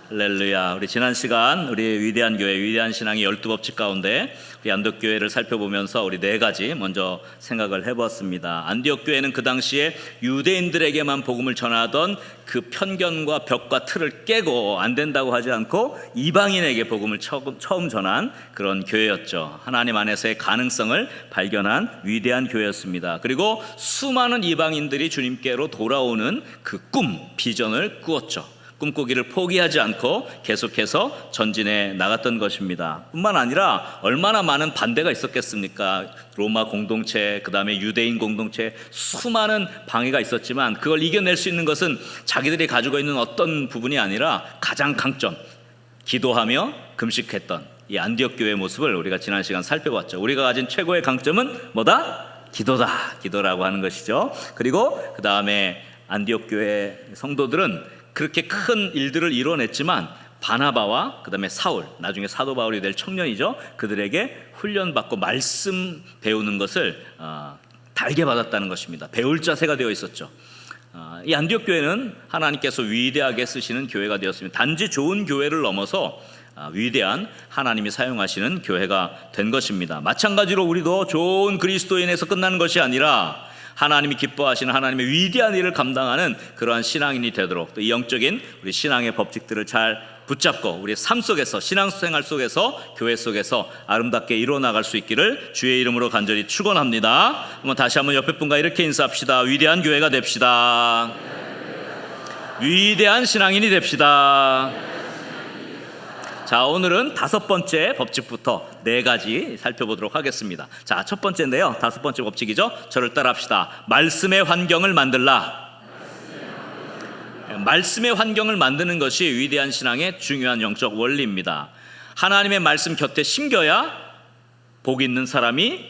할렐루야. 우리 지난 시간 우리 위대한 교회, 위대한 신앙의 12법칙 가운데 우리 안디옥 교회를 살펴보면서 우리 4가지 먼저 생각을 해보았습니다. 안디옥 교회는 그 당시에 유대인들에게만 복음을 전하던 그 편견과 벽과 틀을 깨고 안 된다고 하지 않고 이방인에게 복음을 처음 전한 그런 교회였죠. 하나님 안에서의 가능성을 발견한 위대한 교회였습니다. 그리고 수많은 이방인들이 주님께로 돌아오는 그 꿈, 비전을 꾸었죠. 꿈꾸기를 포기하지 않고 계속해서 전진해 나갔던 것입니다. 뿐만 아니라 얼마나 많은 반대가 있었겠습니까? 로마 공동체, 그 다음에 유대인 공동체, 수많은 방해가 있었지만 그걸 이겨낼 수 있는 것은 자기들이 가지고 있는 어떤 부분이 아니라 가장 강점, 기도하며 금식했던 이 안디옥 교회의 모습을 우리가 지난 시간 살펴봤죠. 우리가 가진 최고의 강점은 뭐다? 기도다. 기도라고 하는 것이죠. 그리고 그 다음에 안디옥 교회 성도들은 그렇게 큰 일들을 이뤄냈지만 바나바와 그 다음에 사울, 나중에 사도 바울이 될 청년이죠. 그들에게 훈련받고 말씀 배우는 것을 달게 받았다는 것입니다. 배울 자세가 되어 있었죠. 이 안디옥 교회는 하나님께서 위대하게 쓰시는 교회가 되었습니다. 단지 좋은 교회를 넘어서 위대한 하나님이 사용하시는 교회가 된 것입니다. 마찬가지로 우리도 좋은 그리스도인에서 끝나는 것이 아니라 하나님이 기뻐하시는 하나님의 위대한 일을 감당하는 그러한 신앙인이 되도록 또 이 영적인 우리 신앙의 법칙들을 잘 붙잡고 우리 삶 속에서 신앙생활 속에서 교회 속에서 아름답게 이루어나갈 수 있기를 주의 이름으로 간절히 축원합니다. 한번 다시 한번 옆에 분과 이렇게 인사합시다. 위대한 교회가 됩시다. 위대한 신앙인이 됩시다. 자, 오늘은 5번째 법칙부터 4가지 살펴보도록 하겠습니다. 자, 첫 번째인데요. 5번째 법칙이죠. 저를 따라합시다. 말씀의 환경을 만들라. 말씀의 환경을 만드는 것이 위대한 신앙의 중요한 영적 원리입니다. 하나님의 말씀 곁에 심겨야 복 있는 사람이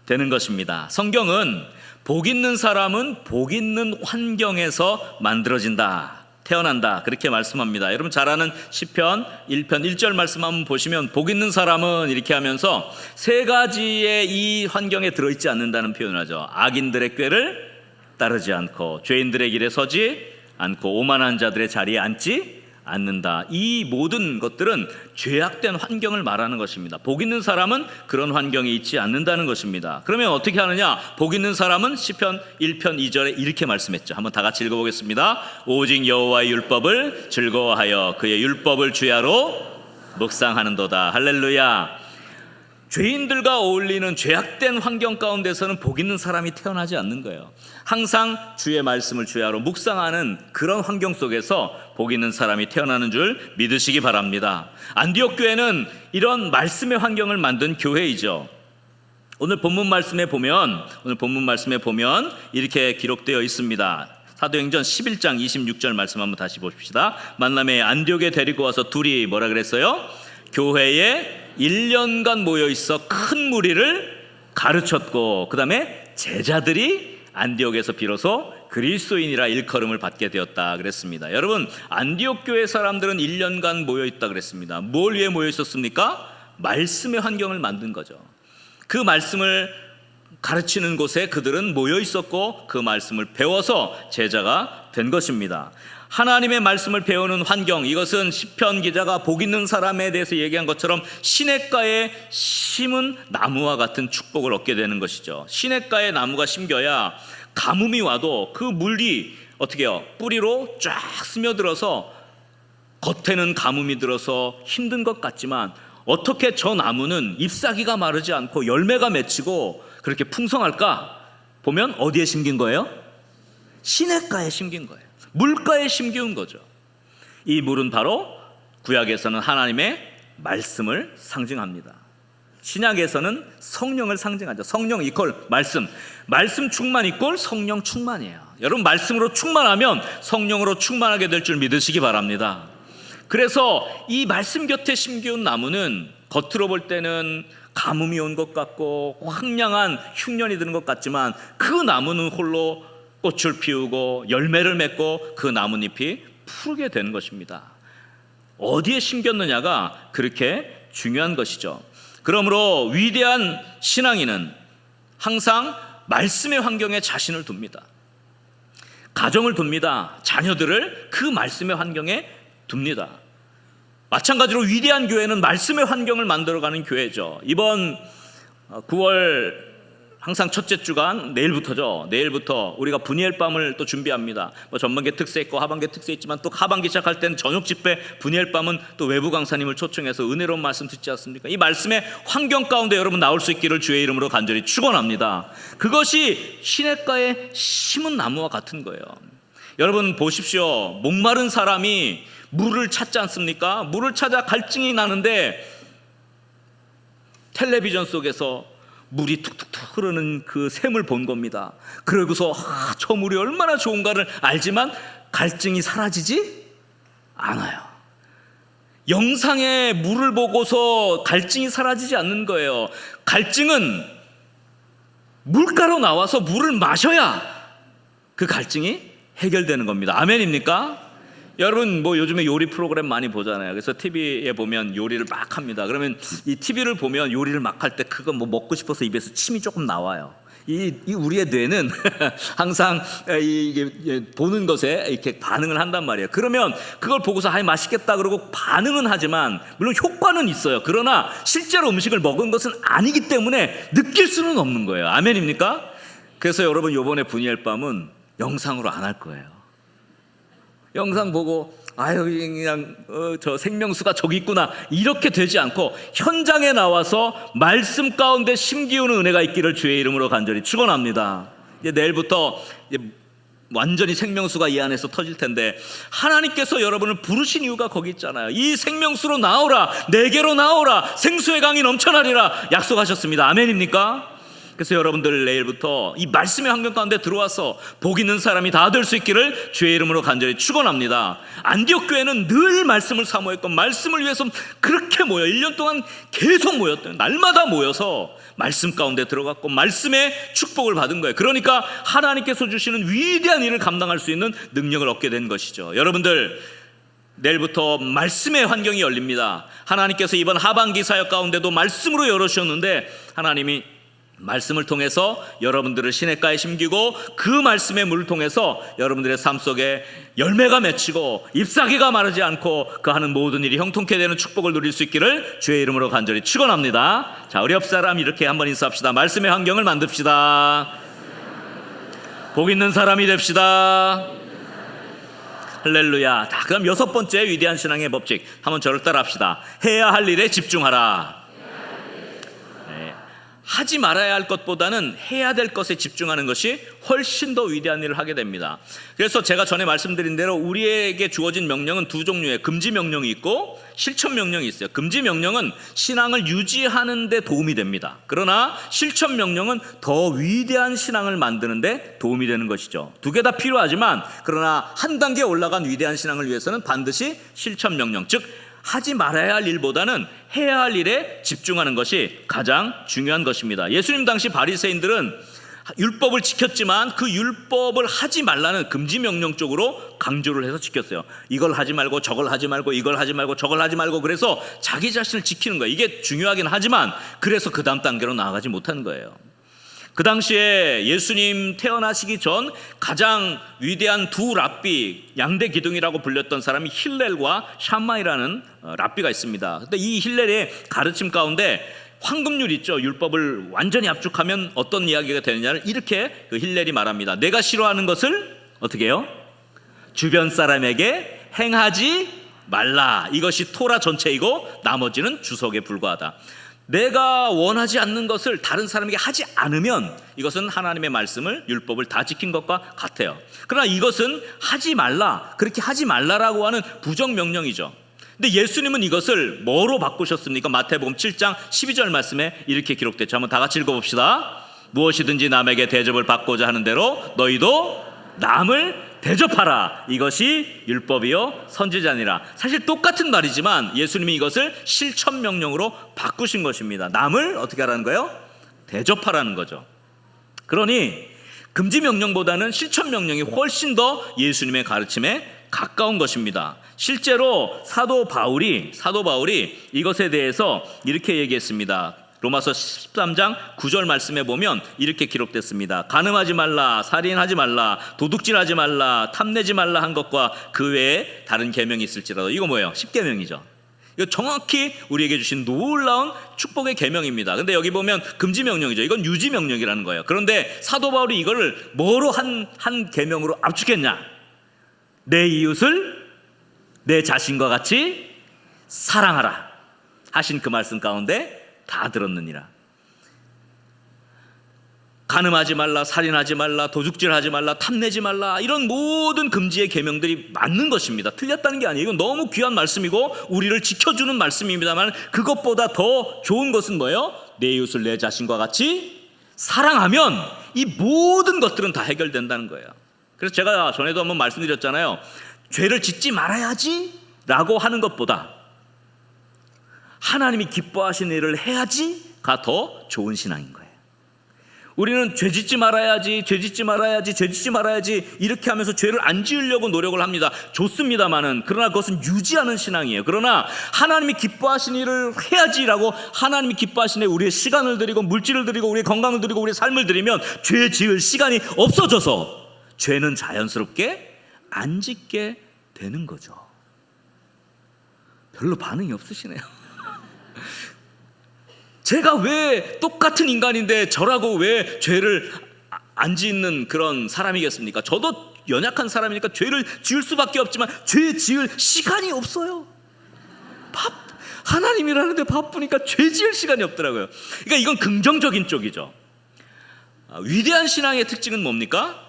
되는 것입니다. 성경은 복 있는 사람은 복 있는 환경에서 만들어진다, 태어난다, 그렇게 말씀합니다. 여러분 잘 아는 시편 1편 1절 말씀 한번 보시면 복 있는 사람은 이렇게 하면서 3가지의 이 환경에 들어있지 않는다는 표현을 하죠. 악인들의 꾀를 따르지 않고 죄인들의 길에 서지 않고 오만한 자들의 자리에 앉지 않는다. 이 모든 것들은 죄악된 환경을 말하는 것입니다. 복 있는 사람은 그런 환경에 있지 않는다는 것입니다. 그러면 어떻게 하느냐? 복 있는 사람은 시편 1편 2절에 이렇게 말씀했죠. 한번 다 같이 읽어보겠습니다. 오직 여호와의 율법을 즐거워하여 그의 율법을 주야로 묵상하는도다. 할렐루야. 죄인들과 어울리는 죄악된 환경 가운데서는 복 있는 사람이 태어나지 않는 거예요. 항상 주의 말씀을 주야로 묵상하는 그런 환경 속에서 복 있는 사람이 태어나는 줄 믿으시기 바랍니다. 안디옥 교회는 이런 말씀의 환경을 만든 교회이죠. 오늘 본문 말씀에 보면 이렇게 기록되어 있습니다. 사도행전 11장 26절 말씀 한번 다시 보십시다. 만남에 안디옥에 데리고 와서 둘이 뭐라 그랬어요? 교회에 1년간 모여있어 큰 무리를 가르쳤고 그 다음에 제자들이 안디옥에서 비로소 그리스도인이라 일컬음을 받게 되었다 그랬습니다. 여러분 안디옥 교회 사람들은 1년간 모여있다 그랬습니다. 뭘 위해 모여있었습니까? 말씀의 환경을 만든 거죠. 그 말씀을 가르치는 곳에 그들은 모여있었고 그 말씀을 배워서 제자가 된 것입니다. 하나님의 말씀을 배우는 환경, 이것은 시편 기자가 복 있는 사람에 대해서 얘기한 것처럼 시냇가에 심은 나무와 같은 축복을 얻게 되는 것이죠. 시냇가에 나무가 심겨야 가뭄이 와도 그 물이 어떻게 해요? 뿌리로 쫙 스며들어서 겉에는 가뭄이 들어서 힘든 것 같지만 어떻게 저 나무는 잎사귀가 마르지 않고 열매가 맺히고 그렇게 풍성할까? 보면 어디에 심긴 거예요? 시냇가에 심긴 거예요. 물가에 심기운 거죠. 이 물은 바로 구약에서는 하나님의 말씀을 상징합니다. 신약에서는 성령을 상징하죠. 성령 이퀄 말씀, 말씀 충만 이퀄 성령 충만이에요. 여러분 말씀으로 충만하면 성령으로 충만하게 될 줄 믿으시기 바랍니다. 그래서 이 말씀 곁에 심기운 나무는 겉으로 볼 때는 가뭄이 온 것 같고 황량한 흉년이 드는 것 같지만 그 나무는 홀로 꽃을 피우고 열매를 맺고 그 나뭇잎이 푸르게 되는 것입니다. 어디에 심겼느냐가 그렇게 중요한 것이죠. 그러므로 위대한 신앙인은 항상 말씀의 환경에 자신을 둡니다. 가정을 둡니다. 자녀들을 그 말씀의 환경에 둡니다. 마찬가지로 위대한 교회는 말씀의 환경을 만들어가는 교회죠. 이번 9월 항상 첫째 주간 내일부터 우리가 분이엘밤을 또 준비합니다. 전반기 특세 있고 하반기 특세 있지만 또 하반기 시작할 때는 저녁 집회 분이엘밤은 또 외부 강사님을 초청해서 은혜로운 말씀 듣지 않습니까? 이 말씀의 환경 가운데 여러분 나올 수 있기를 주의 이름으로 간절히 축원합니다. 그것이 시냇가에 심은 나무와 같은 거예요. 여러분 보십시오. 목마른 사람이 물을 찾지 않습니까? 물을 찾아 갈증이 나는데 텔레비전 속에서 물이 툭툭툭 흐르는 그 샘을 본 겁니다. 그러고서 저 물이 얼마나 좋은가를 알지만 갈증이 사라지지 않아요. 영상의 물을 보고서 갈증이 사라지지 않는 거예요. 갈증은 물가로 나와서 물을 마셔야 그 갈증이 해결되는 겁니다. 아멘입니까? 여러분 요즘에 요리 프로그램 많이 보잖아요. 그래서 TV에 보면 요리를 막 합니다. 그러면 이 TV를 보면 요리를 막 할 때 그거 먹고 싶어서 입에서 침이 조금 나와요. 이 우리의 뇌는 항상 이게 보는 것에 이렇게 반응을 한단 말이에요. 그러면 그걸 보고서 맛있겠다 그러고 반응은 하지만 물론 효과는 있어요. 그러나 실제로 음식을 먹은 것은 아니기 때문에 느낄 수는 없는 거예요. 아멘입니까? 그래서 여러분 이번에 분이엘밤은 영상으로 안 할 거예요. 영상 보고 그냥 저 생명수가 저기 있구나 이렇게 되지 않고 현장에 나와서 말씀 가운데 심기우는 은혜가 있기를 주의 이름으로 간절히 축원합니다. 이제 내일부터 완전히 생명수가 이 안에서 터질 텐데 하나님께서 여러분을 부르신 이유가 거기 있잖아요. 이 생명수로 나오라, 내게로 나오라, 생수의 강이 넘쳐나리라 약속하셨습니다. 아멘입니까? 그래서 여러분들 내일부터 이 말씀의 환경 가운데 들어와서 복 있는 사람이 다 될 수 있기를 주의 이름으로 간절히 축원합니다. 안디옥 교회는 늘 말씀을 사모했고 말씀을 위해서 그렇게 모여 1년 동안 계속 모였던 날마다 모여서 말씀 가운데 들어갔고 말씀의 축복을 받은 거예요. 그러니까 하나님께서 주시는 위대한 일을 감당할 수 있는 능력을 얻게 된 것이죠. 여러분들 내일부터 말씀의 환경이 열립니다. 하나님께서 이번 하반기 사역 가운데도 말씀으로 열어주셨는데 하나님이 말씀을 통해서 여러분들을 시냇가에 심기고 그 말씀의 물을 통해서 여러분들의 삶 속에 열매가 맺히고 잎사귀가 마르지 않고 그 하는 모든 일이 형통케 되는 축복을 누릴 수 있기를 주의 이름으로 간절히 축원합니다. 자, 우리 옆 사람 이렇게 한번 인사합시다. 말씀의 환경을 만듭시다. 복 있는 사람이 됩시다. 할렐루야. 자, 그럼 6번째 위대한 신앙의 법칙 한번 저를 따라합시다. 해야 할 일에 집중하라. 하지 말아야 할 것보다는 해야 될 것에 집중하는 것이 훨씬 더 위대한 일을 하게 됩니다. 그래서 제가 전에 말씀드린 대로 우리에게 주어진 명령은 두 종류의 금지 명령이 있고 실천 명령이 있어요. 금지 명령은 신앙을 유지하는 데 도움이 됩니다. 그러나 실천 명령은 더 위대한 신앙을 만드는 데 도움이 되는 것이죠. 두 개 다 필요하지만 그러나 한 단계 올라간 위대한 신앙을 위해서는 반드시 실천 명령, 즉 하지 말아야 할 일보다는 해야 할 일에 집중하는 것이 가장 중요한 것입니다. 예수님 당시 바리새인들은 율법을 지켰지만 그 율법을 하지 말라는 금지 명령 쪽으로 강조를 해서 지켰어요. 이걸 하지 말고 저걸 하지 말고 이걸 하지 말고 저걸 하지 말고 그래서 자기 자신을 지키는 거예요. 이게 중요하긴 하지만 그래서 그 다음 단계로 나아가지 못한 거예요. 그 당시에 예수님 태어나시기 전 가장 위대한 두 랍비, 양대 기둥이라고 불렸던 사람이 힐렐과 샴마이라는 랍비가 있습니다. 근데 이 힐렐의 가르침 가운데 황금률 있죠. 율법을 완전히 압축하면 어떤 이야기가 되느냐를 이렇게 그 힐렐이 말합니다. 내가 싫어하는 것을 어떻게 해요? 주변 사람에게 행하지 말라. 이것이 토라 전체이고 나머지는 주석에 불과하다. 내가 원하지 않는 것을 다른 사람에게 하지 않으면 이것은 하나님의 말씀을 율법을 다 지킨 것과 같아요. 그러나 이것은 하지 말라, 그렇게 하지 말라라고 하는 부정명령이죠. 근데 예수님은 이것을 뭐로 바꾸셨습니까? 마태복음 7장 12절 말씀에 이렇게 기록됐죠. 한번 다 같이 읽어봅시다. 무엇이든지 남에게 대접을 받고자 하는 대로 너희도 남을 대접하라. 이것이 율법이요 선지자니라. 사실 똑같은 말이지만 예수님이 이것을 실천 명령으로 바꾸신 것입니다. 남을 어떻게 하라는 거예요? 대접하라는 거죠. 그러니 금지 명령보다는 실천 명령이 훨씬 더 예수님의 가르침에 가까운 것입니다. 실제로 사도 바울이 이것에 대해서 이렇게 얘기했습니다. 로마서 13장 9절 말씀에 보면 이렇게 기록됐습니다. 간음하지 말라, 살인하지 말라, 도둑질하지 말라, 탐내지 말라 한 것과 그 외에 다른 계명이 있을지라도. 이거 뭐예요? 10계명이죠. 이거 정확히 우리에게 주신 놀라운 축복의 계명입니다. 근데 여기 보면 금지 명령이죠. 이건 유지 명령이라는 거예요. 그런데 사도 바울이 이거를 뭐로 한 계명으로 압축했냐? 내 이웃을 내 자신과 같이 사랑하라 하신 그 말씀 가운데 다 들었느니라. 간음하지 말라, 살인하지 말라, 도둑질하지 말라, 탐내지 말라, 이런 모든 금지의 계명들이 맞는 것입니다. 틀렸다는 게 아니에요. 이건 너무 귀한 말씀이고 우리를 지켜주는 말씀입니다만, 그것보다 더 좋은 것은 뭐예요? 내 이웃을 내 자신과 같이 사랑하면 이 모든 것들은 다 해결된다는 거예요. 그래서 제가 전에도 한번 말씀드렸잖아요. 죄를 짓지 말아야지 라고 하는 것보다 하나님이 기뻐하시는 일을 해야지가 더 좋은 신앙인 거예요. 우리는 죄 짓지 말아야지, 죄 짓지 말아야지, 죄 짓지 말아야지 이렇게 하면서 죄를 안 지으려고 노력을 합니다. 좋습니다마는, 그러나 그것은 유지하는 신앙이에요. 그러나 하나님이 기뻐하시는 일을 해야지라고 하나님이 기뻐하시는 일에 우리의 시간을 드리고 물질을 드리고 우리의 건강을 드리고 우리의 삶을 드리면 죄 지을 시간이 없어져서 죄는 자연스럽게 안 짓게 되는 거죠. 별로 반응이 없으시네요. 제가 왜 똑같은 인간인데 저라고 왜 죄를 안 짓는 그런 사람이겠습니까? 저도 연약한 사람이니까 죄를 지을 수밖에 없지만 죄 지을 시간이 없어요. 하나님이라는데 바쁘니까 죄 지을 시간이 없더라고요. 그러니까 이건 긍정적인 쪽이죠. 위대한 신앙의 특징은 뭡니까?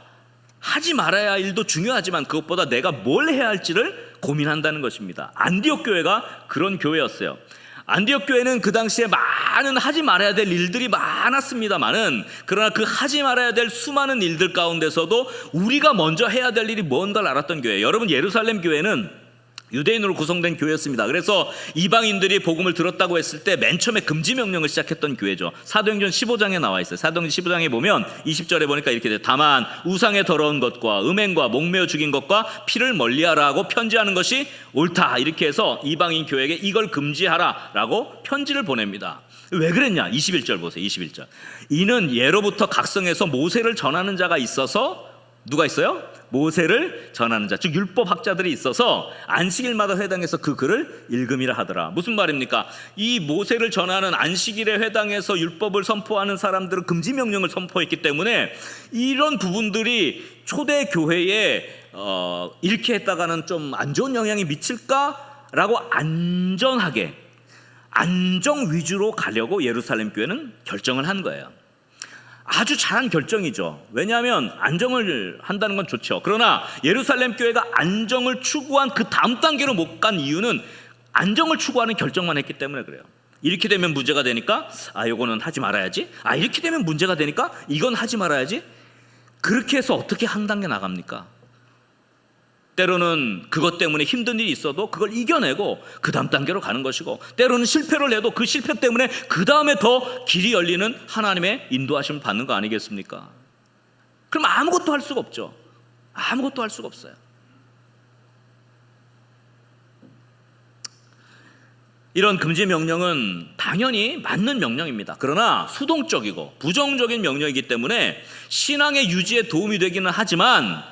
하지 말아야 할 일도 중요하지만 그것보다 내가 뭘 해야 할지를 고민한다는 것입니다. 안디옥 교회가 그런 교회였어요. 안디옥 교회는 그 당시에 많은 하지 말아야 될 일들이 많았습니다만은, 그러나 그 하지 말아야 될 수많은 일들 가운데서도 우리가 먼저 해야 될 일이 뭔가를 알았던 교회예요. 여러분, 예루살렘 교회는 유대인으로 구성된 교회였습니다. 그래서 이방인들이 복음을 들었다고 했을 때 맨 처음에 금지 명령을 시작했던 교회죠. 사도행전 15장에 나와 있어요. 사도행전 15장에 보면 20절에 보니까 이렇게 돼요. 다만 우상의 더러운 것과 음행과 목매어 죽인 것과 피를 멀리하라고 편지하는 것이 옳다, 이렇게 해서 이방인 교회에게 이걸 금지하라라고 편지를 보냅니다. 왜 그랬냐? 21절 보세요. 21절. 이는 예로부터 각성해서 모세를 전하는 자가 있어서, 누가 있어요? 모세를 전하는 자, 즉 율법학자들이 있어서 안식일마다 회당에서 그 글을 읽음이라 하더라. 무슨 말입니까? 이 모세를 전하는 안식일에 회당에서 율법을 선포하는 사람들은 금지 명령을 선포했기 때문에 이런 부분들이 초대 교회에 이렇게 했다가는 좀 안 좋은 영향이 미칠까라고 안전하게, 안정 위주로 가려고 예루살렘 교회는 결정을 한 거예요. 아주 잘한 결정이죠. 왜냐하면 안정을 한다는 건 좋죠. 그러나 예루살렘 교회가 안정을 추구한 그 다음 단계로 못 간 이유는 안정을 추구하는 결정만 했기 때문에 그래요. 이렇게 되면 문제가 되니까 이거는 하지 말아야지. 이렇게 되면 문제가 되니까 이건 하지 말아야지. 그렇게 해서 어떻게 한 단계 나갑니까? 때로는 그것 때문에 힘든 일이 있어도 그걸 이겨내고 그 다음 단계로 가는 것이고, 때로는 실패를 해도 그 실패 때문에 그 다음에 더 길이 열리는 하나님의 인도하심을 받는 거 아니겠습니까? 그럼 아무것도 할 수가 없죠. 아무것도 할 수가 없어요. 이런 금지 명령은 당연히 맞는 명령입니다. 그러나 수동적이고 부정적인 명령이기 때문에 신앙의 유지에 도움이 되기는 하지만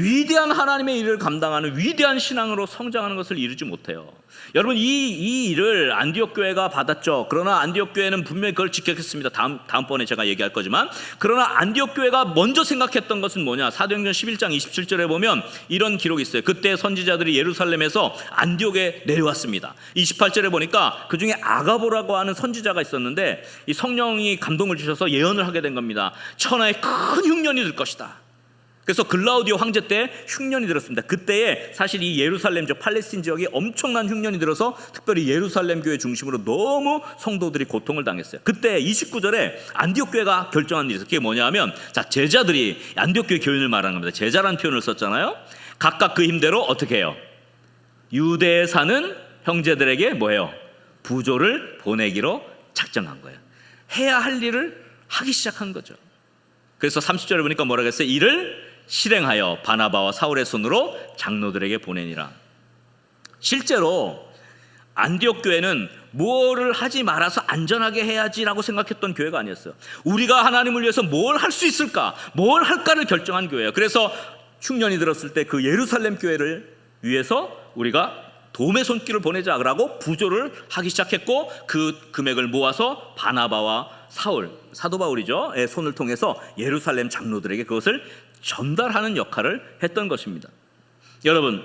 위대한 하나님의 일을 감당하는 위대한 신앙으로 성장하는 것을 이루지 못해요. 여러분, 이 일을 안디옥 교회가 받았죠. 그러나 안디옥 교회는 분명히 그걸 지켰습니다. 다음번에 제가 얘기할 거지만, 그러나 안디옥 교회가 먼저 생각했던 것은 뭐냐? 사도행전 11장 27절에 보면 이런 기록이 있어요. 그때 선지자들이 예루살렘에서 안디옥에 내려왔습니다. 28절에 보니까 그 중에 아가보라고 하는 선지자가 있었는데 이 성령이 감동을 주셔서 예언을 하게 된 겁니다. 천하에 큰 흉년이 들 것이다. 그래서 글라우디오 황제 때 흉년이 들었습니다. 그때에 사실 이 예루살렘 저 팔레스틴 지역이 엄청난 흉년이 들어서 특별히 예루살렘 교회 중심으로 너무 성도들이 고통을 당했어요. 그때 29절에 안디옥 교회가 결정한 일이 있어요. 그게 뭐냐면, 제자들이, 안디옥 교회 교인을 말하는 겁니다. 제자라는 표현을 썼잖아요. 각각 그 힘대로 어떻게 해요? 유대에 사는 형제들에게 뭐예요? 부조를 보내기로 작정한 거예요. 해야 할 일을 하기 시작한 거죠. 그래서 30절에 보니까 뭐라고 했어요? 이를 실행하여 바나바와 사울의 손으로 장로들에게 보내니라. 실제로 안디옥 교회는 뭐를 하지 말아서 안전하게 해야지라고 생각했던 교회가 아니었어요. 우리가 하나님을 위해서 뭘 할 수 있을까, 뭘 할까를 결정한 교회예요. 그래서 흉년이 들었을 때 그 예루살렘 교회를 위해서 우리가 도움의 손길을 보내자라고 부조를 하기 시작했고 그 금액을 모아서 바나바와 사도 바울이죠. 손을 통해서 예루살렘 장로들에게 그것을 전달하는 역할을 했던 것입니다. 여러분,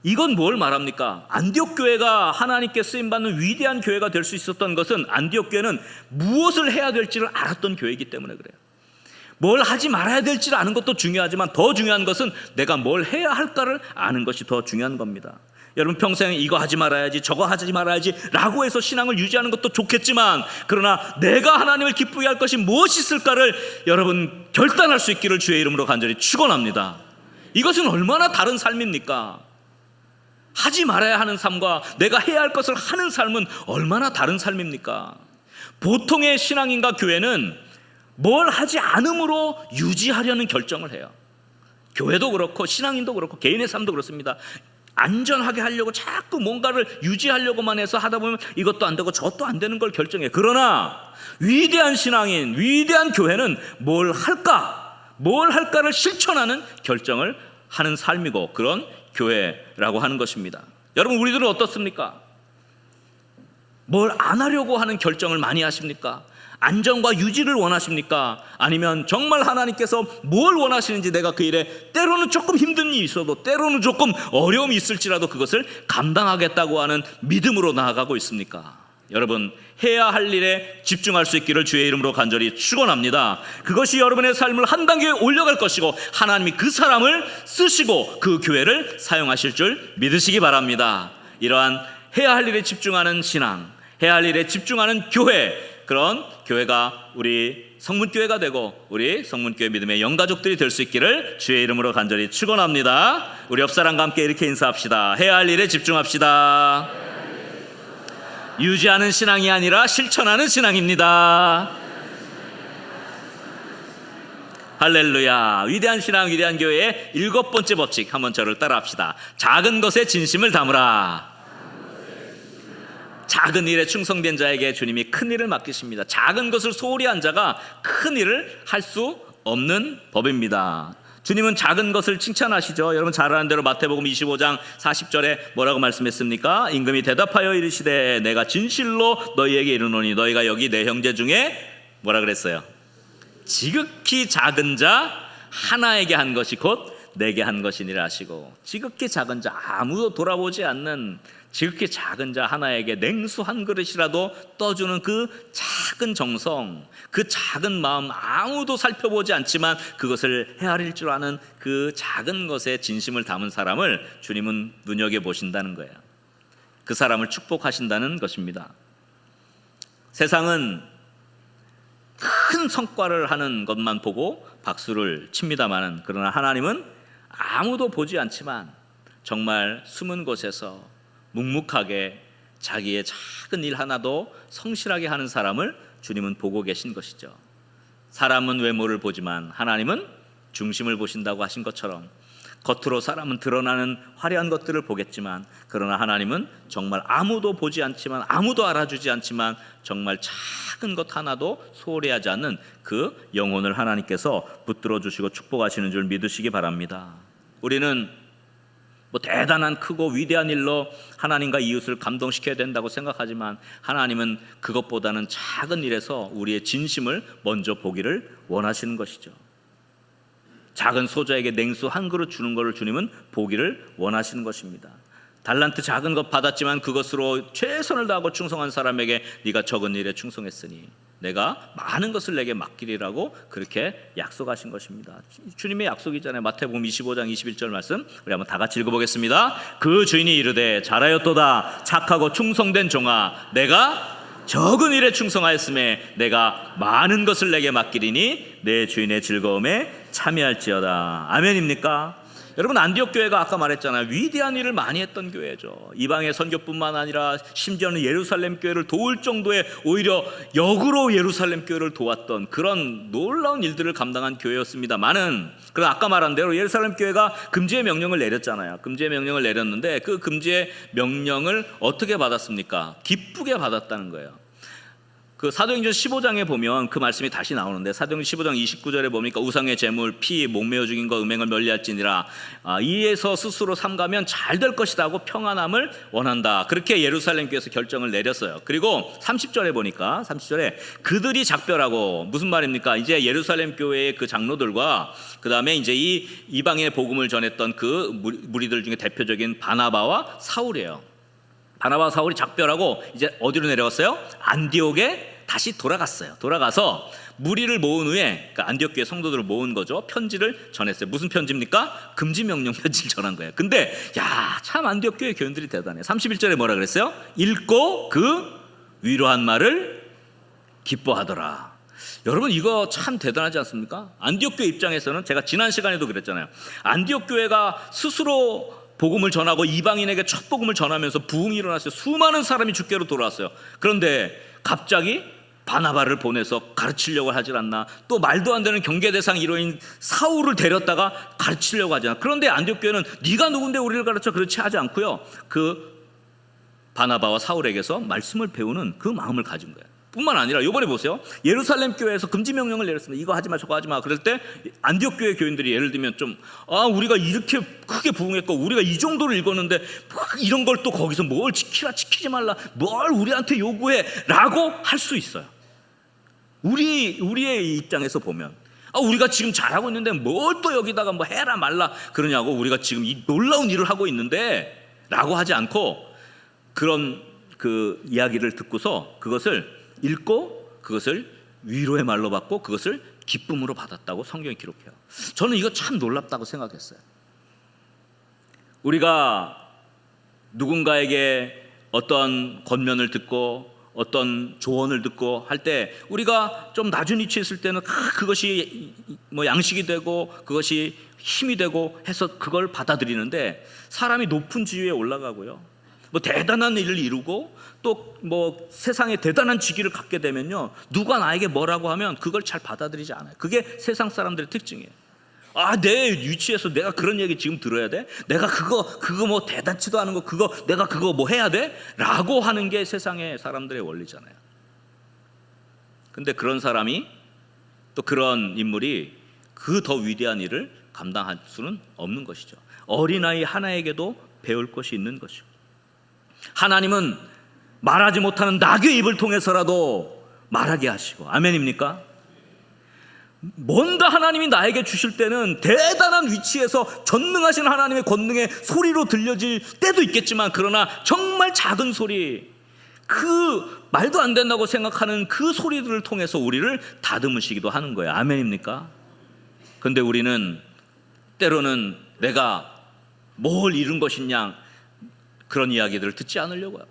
이건 뭘 말합니까? 안디옥 교회가 하나님께 쓰임받는 위대한 교회가 될 수 있었던 것은 안디옥 교회는 무엇을 해야 될지를 알았던 교회이기 때문에 그래요. 뭘 하지 말아야 될지를 아는 것도 중요하지만 더 중요한 것은 내가 뭘 해야 할까를 아는 것이 더 중요한 겁니다. 여러분, 평생 이거 하지 말아야지 저거 하지 말아야지 라고 해서 신앙을 유지하는 것도 좋겠지만, 그러나 내가 하나님을 기쁘게 할 것이 무엇이 있을까를 여러분 결단할 수 있기를 주의 이름으로 간절히 축원합니다. 이것은 얼마나 다른 삶입니까? 하지 말아야 하는 삶과 내가 해야 할 것을 하는 삶은 얼마나 다른 삶입니까? 보통의 신앙인과 교회는 뭘 하지 않음으로 유지하려는 결정을 해요. 교회도 그렇고 신앙인도 그렇고 개인의 삶도 그렇습니다. 안전하게 하려고 자꾸 뭔가를 유지하려고만 해서 하다 보면 이것도 안 되고 저것도 안 되는 걸 결정해요. 그러나 위대한 신앙인, 위대한 교회는 뭘 할까를 실천하는 결정을 하는 삶이고 그런 교회라고 하는 것입니다. 여러분, 우리들은 어떻습니까? 뭘 안 하려고 하는 결정을 많이 하십니까? 안정과 유지를 원하십니까? 아니면 정말 하나님께서 뭘 원하시는지 내가 그 일에 때로는 조금 힘든 일이 있어도 때로는 조금 어려움이 있을지라도 그것을 감당하겠다고 하는 믿음으로 나아가고 있습니까? 여러분, 해야 할 일에 집중할 수 있기를 주의 이름으로 간절히 축원합니다. 그것이 여러분의 삶을 한 단계 올려갈 것이고 하나님이 그 사람을 쓰시고 그 교회를 사용하실 줄 믿으시기 바랍니다. 이러한 해야 할 일에 집중하는 신앙, 해야 할 일에 집중하는 교회, 그런 교회가 우리 성문교회가 되고 우리 성문교회 믿음의 영가족들이 될 수 있기를 주의 이름으로 간절히 축원합니다. 우리 옆사람과 함께 이렇게 인사합시다. 해야 할 일에 집중합시다. 유지하는 신앙이 아니라 실천하는 신앙입니다. 할렐루야. 위대한 신앙, 위대한 교회의 7번째 법칙, 한번 저를 따라합시다. 작은 것에 진심을 담으라. 작은 일에 충성된 자에게 주님이 큰 일을 맡기십니다. 작은 것을 소홀히 한 자가 큰 일을 할 수 없는 법입니다. 주님은 작은 것을 칭찬하시죠. 여러분 잘 아는 대로 마태복음 25장 40절에 뭐라고 말씀했습니까? 임금이 대답하여 이르시되 내가 진실로 너희에게 이르노니 너희가 여기 내 형제 중에 뭐라 그랬어요? 지극히 작은 자 하나에게 한 것이 곧 내게 한 것이니라 하시고, 지극히 작은 자, 아무도 돌아보지 않는 지극히 작은 자 하나에게 냉수 한 그릇이라도 떠주는 그 작은 정성, 그 작은 마음, 아무도 살펴보지 않지만 그것을 헤아릴 줄 아는 그 작은 것에 진심을 담은 사람을 주님은 눈여겨보신다는 거예요. 그 사람을 축복하신다는 것입니다. 세상은 큰 성과를 하는 것만 보고 박수를 칩니다마는, 그러나 하나님은 아무도 보지 않지만 정말 숨은 곳에서 묵묵하게 자기의 작은 일 하나도 성실하게 하는 사람을 주님은 보고 계신 것이죠. 사람은 외모를 보지만 하나님은 중심을 보신다고 하신 것처럼 겉으로 사람은 드러나는 화려한 것들을 보겠지만, 그러나 하나님은 정말 아무도 보지 않지만, 아무도 알아주지 않지만 정말 작은 것 하나도 소홀히 하지 않는 그 영혼을 하나님께서 붙들어 주시고 축복하시는 줄 믿으시기 바랍니다. 우리는 뭐 대단한 크고 위대한 일로 하나님과 이웃을 감동시켜야 된다고 생각하지만, 하나님은 그것보다는 작은 일에서 우리의 진심을 먼저 보기를 원하시는 것이죠. 작은 소자에게 냉수 한 그릇 주는 것을 주님은 보기를 원하시는 것입니다. 달란트 작은 것 받았지만 그것으로 최선을 다하고 충성한 사람에게 네가 적은 일에 충성했으니 내가 많은 것을 내게 맡기리라고 그렇게 약속하신 것입니다. 주님의 약속이잖아요. 마태복음 25장 21절 말씀 우리 한번 다 같이 읽어보겠습니다. 그 주인이 이르되 잘하였도다 착하고 충성된 종아, 내가 적은 일에 충성하였음에 내가 많은 것을 내게 맡기리니 내 주인의 즐거움에 참여할지어다. 아멘입니까? 여러분, 안디옥 교회가 아까 말했잖아요. 위대한 일을 많이 했던 교회죠. 이방의 선교뿐만 아니라 심지어는 예루살렘 교회를 도울 정도의, 오히려 역으로 예루살렘 교회를 도왔던 그런 놀라운 일들을 감당한 교회였습니다만은, 그러나 아까 말한 대로 예루살렘 교회가 금지의 명령을 내렸잖아요. 금지의 명령을 내렸는데 그 금지의 명령을 어떻게 받았습니까? 기쁘게 받았다는 거예요. 그 사도행전 15장에 보면 그 말씀이 다시 나오는데, 사도행전 15장 29절에 보니까 우상의 재물, 피, 목매어 죽인 거, 음행을 멀리할지니라, 이에서 스스로 삼가면 잘 될 것이다 하고 평안함을 원한다. 그렇게 예루살렘 교회에서 결정을 내렸어요. 그리고 30절에 보니까 30절에 그들이 작별하고, 무슨 말입니까? 이제 예루살렘 교회의 그 장로들과 그 다음에 이제 이 이방인의 복음을 전했던 그 무리들 중에 대표적인 바나바와 사울이에요. 바나바와 사울이 작별하고 이제 어디로 내려갔어요? 안디옥에 다시 돌아갔어요. 돌아가서 무리를 모은 후에, 그러니까 안디옥 교회 성도들을 모은 거죠. 편지를 전했어요. 무슨 편지입니까? 금지 명령 편지를 전한 거예요. 근데 참 안디옥 교회 교인들이 대단해. 31절에 뭐라 그랬어요? 읽고 그 위로한 말을 기뻐하더라. 여러분, 이거 참 대단하지 않습니까? 안디옥 교회 입장에서는, 제가 지난 시간에도 그랬잖아요. 안디옥 교회가 스스로 복음을 전하고 이방인에게 첫 복음을 전하면서 부흥이 일어났어요. 수많은 사람이 주께로 돌아왔어요. 그런데 갑자기 바나바를 보내서 가르치려고 하질 않나, 또 말도 안 되는 경계 대상 1호인 사울을 데렸다가 가르치려고 하지 않나. 그런데 안디옥 교회는 네가 누군데 우리를 가르쳐, 그렇지 하지 않고요, 그 바나바와 사울에게서 말씀을 배우는 그 마음을 가진 거예요. 뿐만 아니라 이번에 보세요. 예루살렘 교회에서 금지 명령을 내렸습니다. 이거 하지 마, 저거 하지 마. 그럴 때 안디옥 교회 교인들이 예를 들면 좀, 우리가 이렇게 크게 부흥했고 우리가 이 정도를 읽었는데 이런 걸 또 거기서 뭘 지키라, 지키지 말라, 뭘 우리한테 요구해 라고 할 수 있어요. 우리의 입장에서 보면, 우리가 지금 잘하고 있는데 뭘 또 여기다가 뭐 해라 말라 그러냐고, 우리가 지금 이 놀라운 일을 하고 있는데 라고 하지 않고, 그런 그 이야기를 듣고서 그것을 읽고 그것을 위로의 말로 받고 그것을 기쁨으로 받았다고 성경이 기록해요. 저는 이거 참 놀랍다고 생각했어요. 우리가 누군가에게 어떤 권면을 듣고 어떤 조언을 듣고 할 때, 우리가 좀 낮은 위치에 있을 때는 그것이 뭐 양식이 되고 그것이 힘이 되고 해서 그걸 받아들이는데, 사람이 높은 지위에 올라가고요, 뭐 대단한 일을 이루고 또 뭐 세상에 대단한 직위를 갖게 되면요, 누가 나에게 뭐라고 하면 그걸 잘 받아들이지 않아요. 그게 세상 사람들의 특징이에요. 내 위치에서 내가 그런 얘기 지금 들어야 돼? 내가 그거 뭐 대단치도 않은 거, 내가 그거 뭐 해야 돼? 라고 하는 게 세상의 사람들의 원리잖아요. 근데 그런 사람이, 또 그런 인물이 그 더 위대한 일을 감당할 수는 없는 것이죠. 어린아이 하나에게도 배울 것이 있는 것이고, 하나님은 말하지 못하는 낙의 입을 통해서라도 말하게 하시고, 아멘입니까? 뭔가 하나님이 나에게 주실 때는 대단한 위치에서 전능하신 하나님의 권능의 소리로 들려질 때도 있겠지만, 그러나 정말 작은 소리, 그 말도 안 된다고 생각하는 그 소리들을 통해서 우리를 다듬으시기도 하는 거예요. 아멘입니까? 그런데 우리는 때로는 내가 뭘 이룬 것이냐, 그런 이야기들을 듣지 않으려고 해요.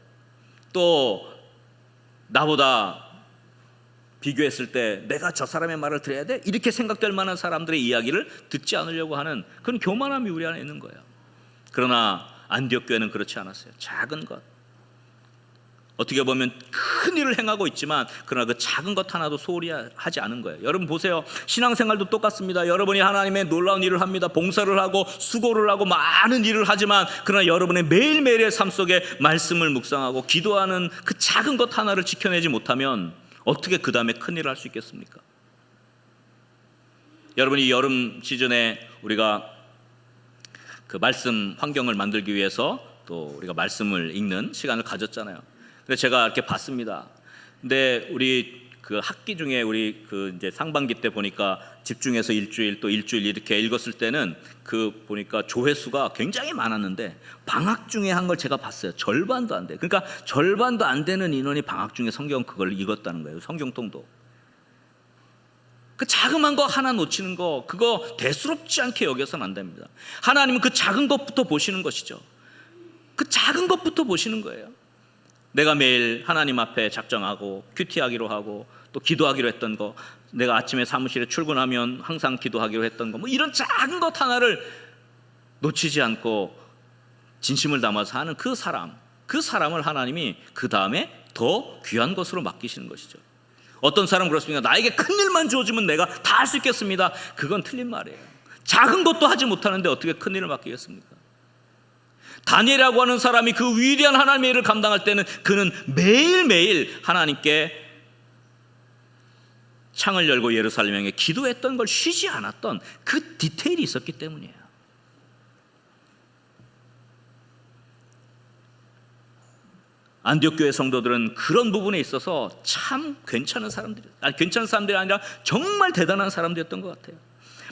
또 나보다 비교했을 때 내가 저 사람의 말을 들어야 돼? 이렇게 생각될 만한 사람들의 이야기를 듣지 않으려고 하는 그런 교만함이 우리 안에 있는 거예요. 그러나 안디옥 교회는 그렇지 않았어요. 작은 것, 어떻게 보면 큰 일을 행하고 있지만 그러나 그 작은 것 하나도 소홀히 하지 않은 거예요. 여러분 보세요. 신앙생활도 똑같습니다. 여러분이 하나님의 놀라운 일을 합니다. 봉사를 하고 수고를 하고 많은 일을 하지만, 그러나 여러분의 매일매일의 삶 속에 말씀을 묵상하고 기도하는 그 작은 것 하나를 지켜내지 못하면 어떻게 그 다음에 큰 일을 할 수 있겠습니까? 여러분이 여름 시즌에 우리가 그 말씀 환경을 만들기 위해서 또 우리가 말씀을 읽는 시간을 가졌잖아요. 근데 제가 이렇게 봤습니다. 근데 우리 그 학기 중에 우리 그 이제 상반기 때 보니까 집중해서 일주일 또 일주일 이렇게 읽었을 때는 그 보니까 조회수가 굉장히 많았는데, 방학 중에 한 걸 제가 봤어요. 절반도 안 돼. 그러니까 절반도 안 되는 인원이 방학 중에 성경 그걸 읽었다는 거예요. 성경통도. 그 자그만 거 하나 놓치는 거, 그거 대수롭지 않게 여겨서는 안 됩니다. 하나님은 그 작은 것부터 보시는 것이죠. 그 작은 것부터 보시는 거예요. 내가 매일 하나님 앞에 작정하고 큐티하기로 하고 또 기도하기로 했던 거, 내가 아침에 사무실에 출근하면 항상 기도하기로 했던 거, 뭐 이런 작은 것 하나를 놓치지 않고 진심을 담아서 하는 그 사람을 하나님이 그 다음에 더 귀한 것으로 맡기시는 것이죠. 어떤 사람은 그렇습니다. 나에게 큰 일만 주어지면 내가 다 할 수 있겠습니다. 그건 틀린 말이에요. 작은 것도 하지 못하는데 어떻게 큰 일을 맡기겠습니까? 다니엘이라고 하는 사람이 그 위대한 하나님의 일을 감당할 때는 그는 매일매일 하나님께 창을 열고 예루살렘 향해 기도했던 걸 쉬지 않았던 그 디테일이 있었기 때문이에요. 안디옥 교회 성도들은 그런 부분에 있어서 참 괜찮은 사람들이 아니라 정말 대단한 사람들이었던 것 같아요.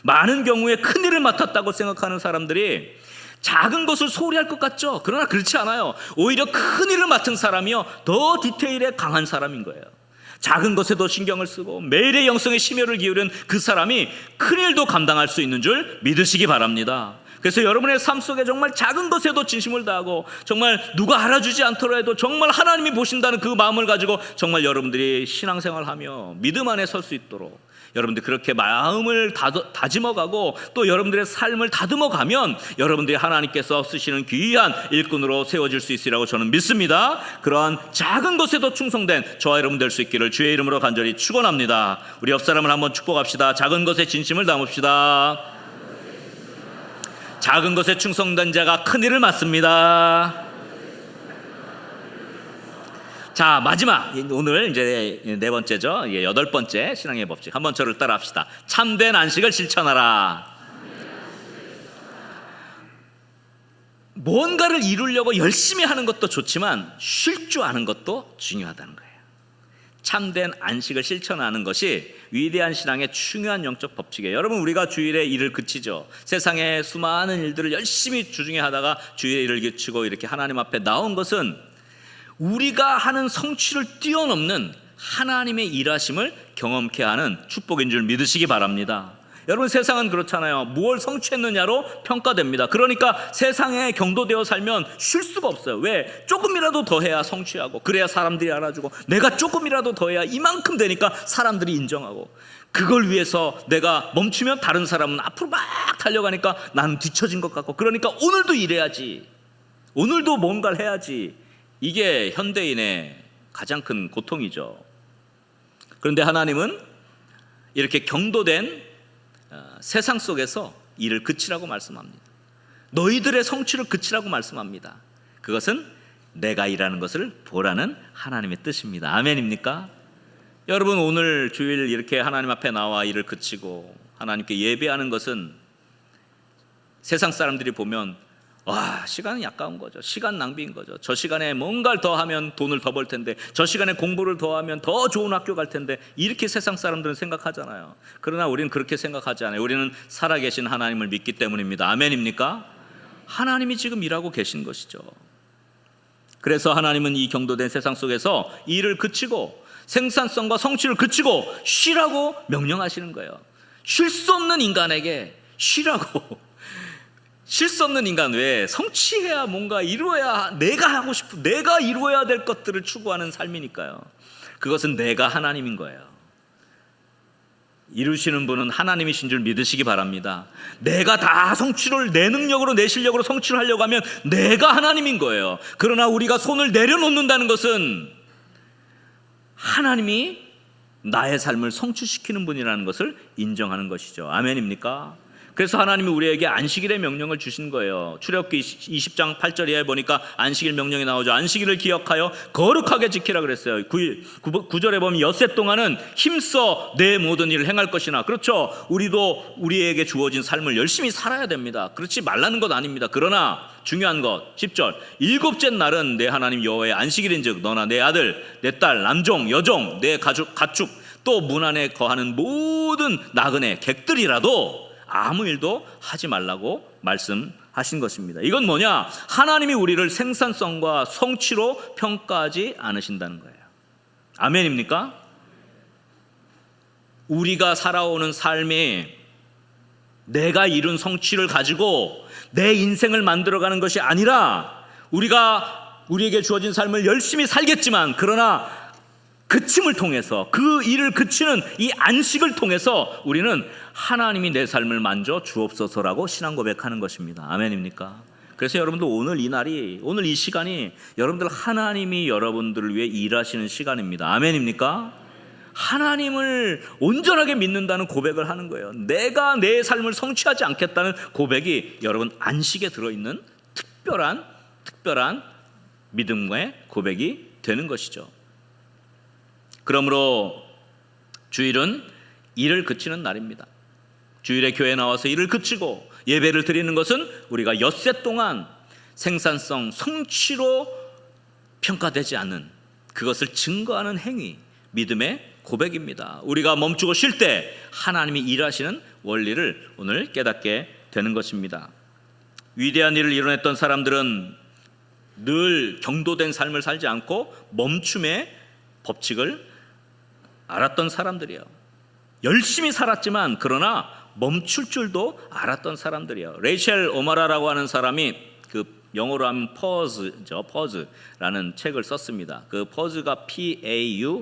많은 경우에 큰 일을 맡았다고 생각하는 사람들이 작은 것을 소홀히 할 것 같죠. 그러나 그렇지 않아요. 오히려 큰 일을 맡은 사람이요 더 디테일에 강한 사람인 거예요. 작은 것에도 신경을 쓰고 매일의 영성에 심혈을 기울인 그 사람이 큰 일도 감당할 수 있는 줄 믿으시기 바랍니다. 그래서 여러분의 삶 속에 정말 작은 것에도 진심을 다하고 정말 누가 알아주지 않더라도 정말 하나님이 보신다는 그 마음을 가지고 정말 여러분들이 신앙생활하며 믿음 안에 설 수 있도록 여러분들 그렇게 마음을 다짐어가고 또 여러분들의 삶을 다듬어가면 여러분들이 하나님께서 쓰시는 귀한 일꾼으로 세워질 수 있으리라고 저는 믿습니다. 그러한 작은 것에도 충성된 저와 여러분 될 수 있기를 주의 이름으로 간절히 축원합니다. 우리 옆 사람을 한번 축복합시다. 작은 것에 진심을 담읍시다. 작은 것에 충성된 자가 큰 일을 맡습니다. 자, 마지막 오늘 이제 네 번째죠. 8번째 신앙의 법칙. 한번 저를 따라 합시다. 참된 안식을 실천하라. 뭔가를 이루려고 열심히 하는 것도 좋지만 쉴 줄 아는 것도 중요하다는 거예요. 참된 안식을 실천하는 것이 위대한 신앙의 중요한 영적 법칙이에요. 여러분, 우리가 주일에 일을 그치죠. 세상의 수많은 일들을 열심히 주중에 하다가 주일에 일을 그치고 이렇게 하나님 앞에 나온 것은 우리가 하는 성취를 뛰어넘는 하나님의 일하심을 경험케 하는 축복인 줄 믿으시기 바랍니다. 여러분, 세상은 그렇잖아요. 무엇을 성취했느냐로 평가됩니다. 그러니까 세상에 경도되어 살면 쉴 수가 없어요. 왜? 조금이라도 더 해야 성취하고 그래야 사람들이 알아주고 내가 조금이라도 더 해야 이만큼 되니까 사람들이 인정하고 그걸 위해서 내가 멈추면 다른 사람은 앞으로 막 달려가니까 나는 뒤처진 것 같고 그러니까 오늘도 일해야지, 오늘도 뭔가를 해야지. 이게 현대인의 가장 큰 고통이죠. 그런데 하나님은 이렇게 경도된 세상 속에서 일을 그치라고 말씀합니다. 너희들의 성취를 그치라고 말씀합니다. 그것은 내가 일하는 것을 보라는 하나님의 뜻입니다. 아멘입니까? 여러분, 오늘 주일 이렇게 하나님 앞에 나와 일을 그치고 하나님께 예배하는 것은 세상 사람들이 보면 와, 시간이 아까운 거죠. 시간 낭비인 거죠. 저 시간에 뭔가를 더 하면 돈을 더 벌 텐데, 저 시간에 공부를 더 하면 더 좋은 학교 갈 텐데, 이렇게 세상 사람들은 생각하잖아요. 그러나 우리는 그렇게 생각하지 않아요. 우리는 살아계신 하나님을 믿기 때문입니다. 아멘입니까? 하나님이 지금 일하고 계신 것이죠. 그래서 하나님은 이 경도된 세상 속에서 일을 그치고 생산성과 성취를 그치고 쉬라고 명령하시는 거예요. 쉴 수 없는 인간에게 쉬라고. 쉴 수 없는 인간 왜 성취해야 뭔가 이루어야 내가 하고 싶은 내가 이루어야 될 것들을 추구하는 삶이니까요. 그것은 내가 하나님인 거예요. 이루시는 분은 하나님이신 줄 믿으시기 바랍니다. 내가 다 성취를 내 능력으로 내 실력으로 성취를 하려고 하면 내가 하나님인 거예요. 그러나 우리가 손을 내려놓는다는 것은 하나님이 나의 삶을 성취시키는 분이라는 것을 인정하는 것이죠. 아멘입니까? 그래서 하나님이 우리에게 안식일의 명령을 주신 거예요. 출애굽기 20장 8절 이하에 보니까 안식일 명령이 나오죠. 안식일을 기억하여 거룩하게 지키라 그랬어요. 9절에 보면 엿새 동안은 힘써 내 모든 일을 행할 것이나. 그렇죠. 우리도 우리에게 주어진 삶을 열심히 살아야 됩니다. 그렇지 말라는 것 아닙니다. 그러나 중요한 것 10절 일곱째 날은 내 하나님 여호와의 안식일인즉 너나 내 아들 내 딸 남종 여종 내 가축 또 문 안에 거하는 모든 나그네 객들이라도 아무 일도 하지 말라고 말씀하신 것입니다. 이건 뭐냐? 하나님이 우리를 생산성과 성취로 평가하지 않으신다는 거예요. 아멘입니까? 우리가 살아오는 삶이 내가 이룬 성취를 가지고 내 인생을 만들어가는 것이 아니라 우리에게 주어진 삶을 열심히 살겠지만 그러나 그침을 통해서 그 일을 그치는 이 안식을 통해서 우리는 하나님이 내 삶을 만져 주옵소서라고 신앙 고백하는 것입니다. 아멘입니까? 그래서 여러분들 오늘 이 시간이 여러분들 하나님이 여러분들을 위해 일하시는 시간입니다. 아멘입니까? 하나님을 온전하게 믿는다는 고백을 하는 거예요. 내가 내 삶을 성취하지 않겠다는 고백이 여러분 안식에 들어있는 특별한 믿음의 고백이 되는 것이죠. 그러므로 주일은 일을 그치는 날입니다. 주일에 교회 나와서 일을 그치고 예배를 드리는 것은 우리가 엿새 동안 생산성, 성취로 평가되지 않는 그것을 증거하는 행위, 믿음의 고백입니다. 우리가 멈추고 쉴 때 하나님이 일하시는 원리를 오늘 깨닫게 되는 것입니다. 위대한 일을 이뤄냈던 사람들은 늘 경도된 삶을 살지 않고 멈춤의 법칙을 알았던 사람들이에요. 열심히 살았지만 그러나 멈출 줄도 알았던 사람들이에요. 레이첼 오마라라고 하는 사람이 그 영어로 하면 퍼즈라는 책을 썼습니다. 그 퍼즈가 PAUSE예요.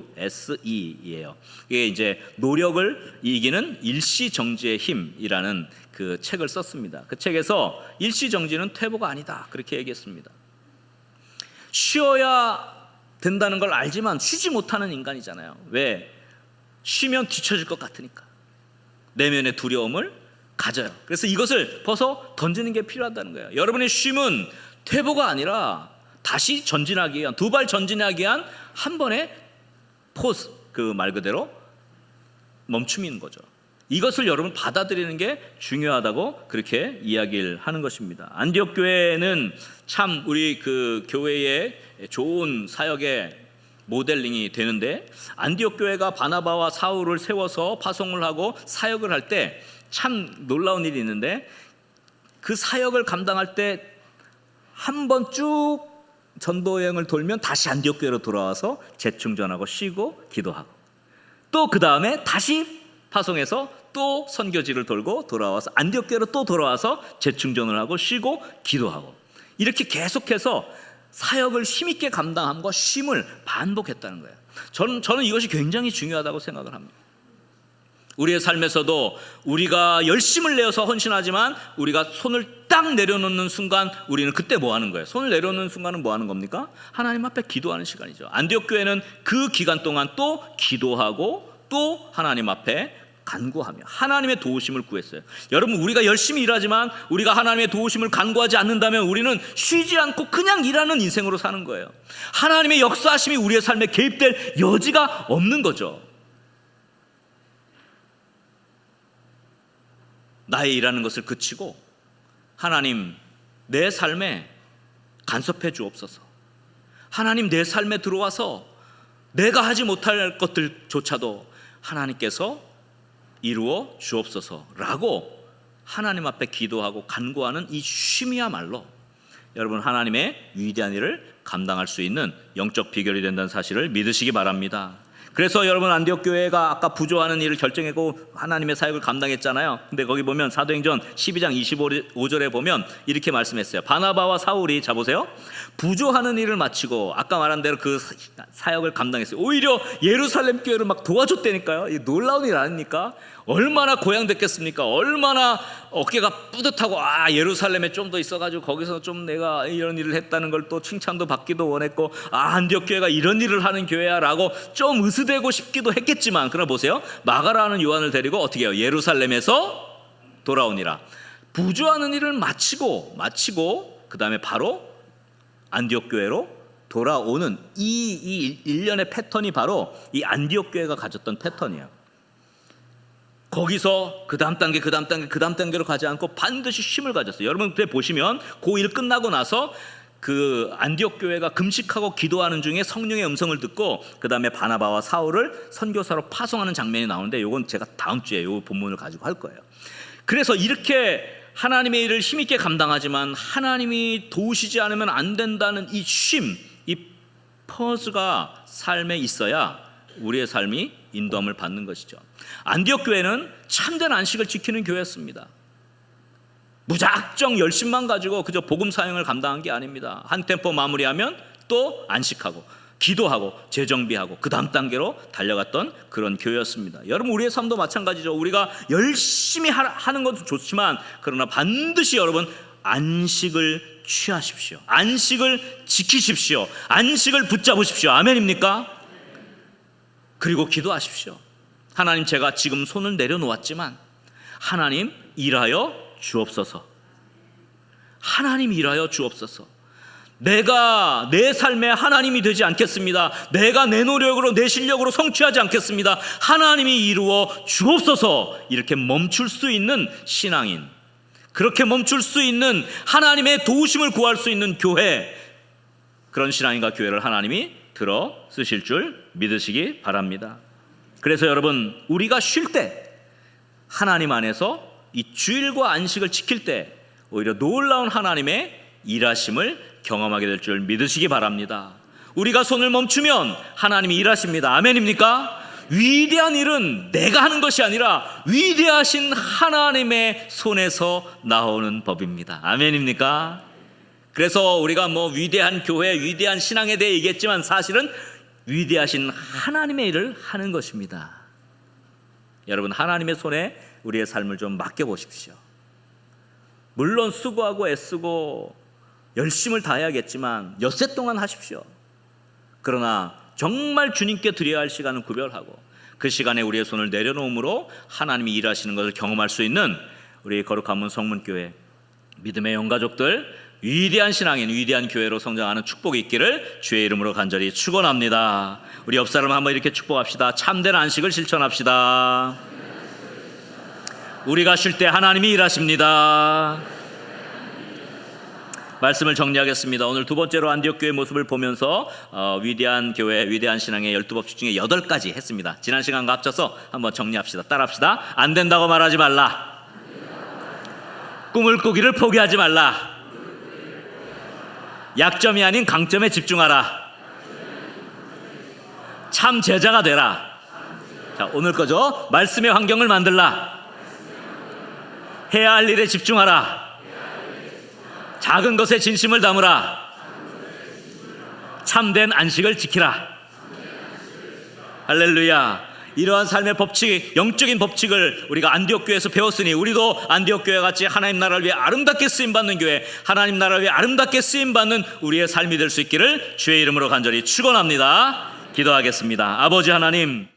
이게 이제 노력을 이기는 일시정지의 힘이라는 그 책을 썼습니다. 그 책에서 일시정지는 퇴보가 아니다 그렇게 얘기했습니다. 쉬어야 된다는 걸 알지만 쉬지 못하는 인간이잖아요. 왜? 쉬면 뒤처질 것 같으니까. 내면의 두려움을 가져요. 그래서 이것을 벗어 던지는 게 필요하다는 거예요. 여러분의 쉼은 퇴보가 아니라 다시 전진하기 위한, 두 발 전진하기 위한 한 번의 포즈, 그 말 그대로 멈춤인 거죠. 이것을 여러분 받아들이는 게 중요하다고 그렇게 이야기를 하는 것입니다. 안디옥 교회는 참 우리 그 교회의 좋은 사역의 모델링이 되는데, 안디옥 교회가 바나바와 사울을 세워서 파송을 하고 사역을 할 때 참 놀라운 일이 있는데, 그 사역을 감당할 때 한 번 쭉 전도 여행을 돌면 다시 안디옥 교회로 돌아와서 재충전하고 쉬고 기도하고, 또 그 다음에 다시 파송해서 또 선교지를 돌고 돌아와서 안디옥 교회로 또 돌아와서 재충전을 하고 쉬고 기도하고, 이렇게 계속해서 사역을 힘있게 감당함과 쉼을 반복했다는 거예요. 저는 이것이 굉장히 중요하다고 생각을 합니다. 우리의 삶에서도 우리가 열심을 내어서 헌신하지만 우리가 손을 딱 내려놓는 순간 우리는 그때 뭐 하는 거예요? 손을 내려놓는 순간은 뭐 하는 겁니까? 하나님 앞에 기도하는 시간이죠. 안디옥 교회는 그 기간 동안 또 기도하고 또 하나님 앞에 간구하며 하나님의 도우심을 구했어요. 여러분, 우리가 열심히 일하지만 우리가 하나님의 도우심을 간구하지 않는다면 우리는 쉬지 않고 그냥 일하는 인생으로 사는 거예요. 하나님의 역사하심이 우리의 삶에 개입될 여지가 없는 거죠. 나의 일하는 것을 그치고 하나님, 내 삶에 간섭해 주옵소서. 하나님, 내 삶에 들어와서 내가 하지 못할 것들조차도 하나님께서 이루어 주옵소서라고 하나님 앞에 기도하고 간구하는 이 쉼이야말로 여러분, 하나님의 위대한 일을 감당할 수 있는 영적 비결이 된다는 사실을 믿으시기 바랍니다. 그래서 여러분, 안디옥 교회가 아까 부조하는 일을 결정하고 하나님의 사역을 감당했잖아요. 근데 거기 보면 사도행전 12장 25절에 보면 이렇게 말씀했어요. 바나바와 사울이, 자 보세요, 부조하는 일을 마치고 아까 말한 대로 그 사역을 감당했어요. 오히려 예루살렘 교회를 막 도와줬다니까요. 이 놀라운 일 아닙니까? 얼마나 고향됐겠습니까? 얼마나 어깨가 뿌듯하고, 예루살렘에 좀 더 있어가지고 거기서 좀 내가 이런 일을 했다는 걸 또 칭찬도 받기도 원했고, 안디옥 교회가 이런 일을 하는 교회야 라고 좀 으스대고 싶기도 했겠지만, 그러나 보세요, 마가라는 요한을 데리고 어떻게 해요? 예루살렘에서 돌아오니라. 부조하는 일을 마치고 그 다음에 바로 안디옥 교회로 돌아오는 이 일련의 패턴이 바로 이 안디옥 교회가 가졌던 패턴이에요. 거기서 그 다음 단계로 가지 않고 반드시 쉼을 가졌어요. 여러분, 그때 보시면 고1 끝나고 나서 그 안디옥 교회가 금식하고 기도하는 중에 성령의 음성을 듣고 그 다음에 바나바와 사울을 선교사로 파송하는 장면이 나오는데, 이건 제가 다음 주에 이 본문을 가지고 할 거예요. 그래서 이렇게 하나님의 일을 힘있게 감당하지만 하나님이 도우시지 않으면 안 된다는 이 쉼, 이 퍼즈가 삶에 있어야 우리의 삶이 인도함을 받는 것이죠. 안디옥 교회는 참된 안식을 지키는 교회였습니다. 무작정 열심만 가지고 그저 복음 사역을 감당한 게 아닙니다. 한 템포 마무리하면 또 안식하고 기도하고 재정비하고 그 다음 단계로 달려갔던 그런 교회였습니다. 여러분, 우리의 삶도 마찬가지죠. 우리가 열심히 하는 것도 좋지만 그러나 반드시 여러분, 안식을 취하십시오. 안식을 지키십시오. 안식을 붙잡으십시오. 아멘입니까? 그리고 기도하십시오. 하나님, 제가 지금 손을 내려놓았지만 하나님 일하여 주옵소서. 하나님 일하여 주옵소서. 내가 내 삶의 하나님이 되지 않겠습니다. 내가 내 노력으로 내 실력으로 성취하지 않겠습니다. 하나님이 이루어 주옵소서. 이렇게 멈출 수 있는 신앙인, 그렇게 멈출 수 있는 하나님의 도우심을 구할 수 있는 교회, 그런 신앙인과 교회를 하나님이 들어 쓰실 줄 믿으시기 바랍니다. 그래서 여러분, 우리가 쉴 때, 하나님 안에서 이 주일과 안식을 지킬 때 오히려 놀라운 하나님의 일하심을 경험하게 될 줄 믿으시기 바랍니다. 우리가 손을 멈추면 하나님이 일하십니다. 아멘입니까? 위대한 일은 내가 하는 것이 아니라 위대하신 하나님의 손에서 나오는 법입니다. 아멘입니까? 그래서 우리가 위대한 교회, 위대한 신앙에 대해 얘기했지만 사실은 위대하신 하나님의 일을 하는 것입니다. 여러분, 하나님의 손에 우리의 삶을 좀 맡겨보십시오. 물론 수고하고 애쓰고 열심을 다해야겠지만 엿새 동안 하십시오. 그러나 정말 주님께 드려야 할 시간은 구별하고 그 시간에 우리의 손을 내려놓음으로 하나님이 일하시는 것을 경험할 수 있는 우리 거룩한 문 성문교회 믿음의 영가족들, 위대한 신앙인, 위대한 교회로 성장하는 축복이 있기를 주의 이름으로 간절히 축원합니다. 우리 옆 사람 한번 이렇게 축복합시다. 참된 안식을 실천합시다. 우리가 쉴 때 하나님이 일하십니다. 말씀을 정리하겠습니다. 오늘 두 번째로 안디옥 교회의 모습을 보면서 위대한 교회, 위대한 신앙의 12법칙 중에 8가지 했습니다. 지난 시간과 합쳐서 한번 정리합시다. 따라합시다. 안 된다고 말하지 말라. 꿈을 꾸기를 포기하지 말라. 약점이 아닌 강점에 집중하라. 참 제자가 되라. 자, 오늘 거죠. 말씀의 환경을 만들라. 해야 할 일에 집중하라. 작은 것에 진심을 담으라. 참된 안식을 지키라. 할렐루야. 이러한 삶의 법칙, 영적인 법칙을 우리가 안디옥 교회에서 배웠으니 우리도 안디옥 교회 같이 하나님 나라를 위해 아름답게 쓰임받는 교회, 하나님 나라를 위해 아름답게 쓰임받는 우리의 삶이 될 수 있기를 주의 이름으로 간절히 축원합니다. 기도하겠습니다. 아버지 하나님,